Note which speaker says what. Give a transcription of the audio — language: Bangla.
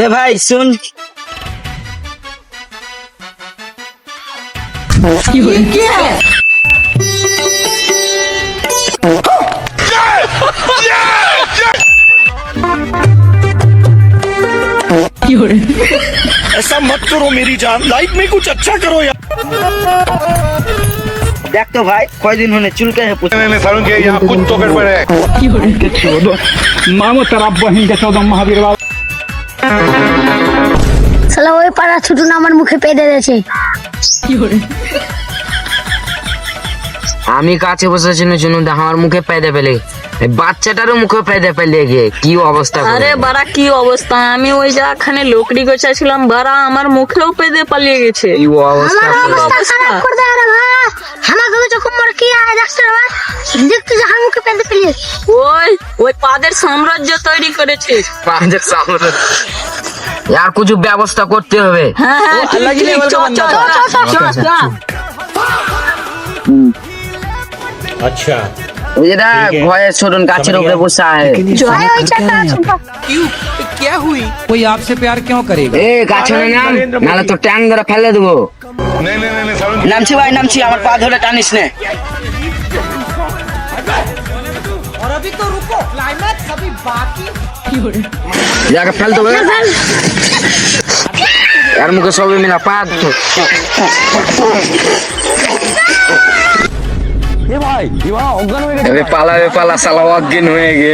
Speaker 1: এ ভাই শুন,
Speaker 2: ऐसा मत करो मेरी जान, लाइफ में कुछ अच्छा करो यार।
Speaker 1: দেখ তো ভাই কয়দিন হলে চুলকে
Speaker 3: मैंने सारुण के यहाँ कुछ तो गड़बड़ है।
Speaker 4: মামো তার বহিন কে চৌদম মহাবীর বাবা
Speaker 5: শালা ওই পাড়া ছুটু না আমার মুখে পেদে দিয়েছে।
Speaker 6: আমি কাছে বসেছিল শুনু আমার মুখে পেদে পেলে বাচ্চাটারও মুখে পেদে পেলে গিয়ে কি অবস্থা করে।
Speaker 7: আরে বাড়া কি অবস্থা, আমি ওই জায়গাখানে লোকড়ি গোছাছিলাম, বাড়া আমার মুখেও পেদে পালিয়ে গেছে।
Speaker 6: কি অবস্থা
Speaker 5: আমার
Speaker 6: করে।
Speaker 5: অবস্থা খারাপ করে দেয় রে ভাই। আমাকে যখন মর কি আয় দেখছ রে ভাই, দেখতে যা মুখে পেদে পেলে
Speaker 7: ওই পাদের সাম্রাজ্য তৈরি করেছে।
Speaker 6: পাঁচের সামনে আর কিছু ব্যবস্থা করতে হবে।
Speaker 7: হ্যাঁ হ্যাঁ ঠিক,
Speaker 1: আল্লাহ
Speaker 7: ঠিক,
Speaker 1: বলতে
Speaker 7: চল,
Speaker 1: বান্দা।
Speaker 7: চল, চল, চল, চল।
Speaker 2: अच्छा
Speaker 6: ওই যেটা ভয়ের ছোটন গাছের উপরে বসে আছে
Speaker 5: ভাই ওই চাটা ছুপা
Speaker 8: कोई आपसे प्यार क्यों करेगा?
Speaker 6: এ গাছে নাম নাহলে তো ট্যাং ধরে ফেলে দেবো।
Speaker 3: नहीं सारुण
Speaker 1: নামছি ভাই নামছি, আমার পা ধরে টানিস নে।
Speaker 6: যাকে ফেলতে হবে আর মুখে সবই মিলা পা পালাবে পালা সালা অজ্ঞান হয়ে গে